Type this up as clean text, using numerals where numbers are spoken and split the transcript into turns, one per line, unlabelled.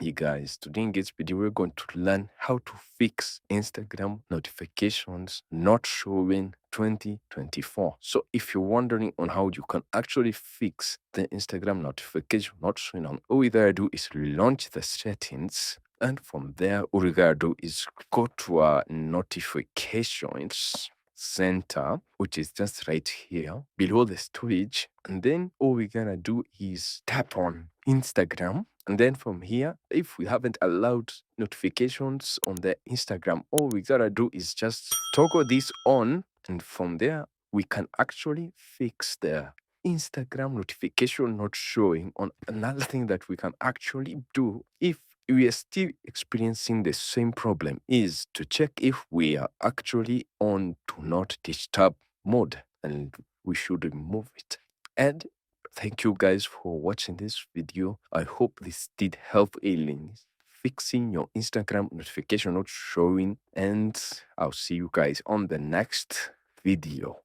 Hey guys, today in this video, we're going to learn how to fix Instagram notifications not showing 2024. So if you're wondering on how you can actually fix the Instagram notification not showing on, all we gotta do is launch the settings. And from there, all we gotta do is go to our notifications center, which is just right here below the storage. And then all we gotta do is tap on Instagram. And then from here, if we haven't allowed notifications on the Instagram, all we gotta do is just toggle this on. And from there, we can actually fix the Instagram notification not showing on. Another thing that we can actually do if we are still experiencing the same problem is to check if we are actually on do not disturb mode, and we should remove it. And thank you guys for watching this video. I hope this did help in fixing your Instagram notification not showing, and I'll see you guys on the next video.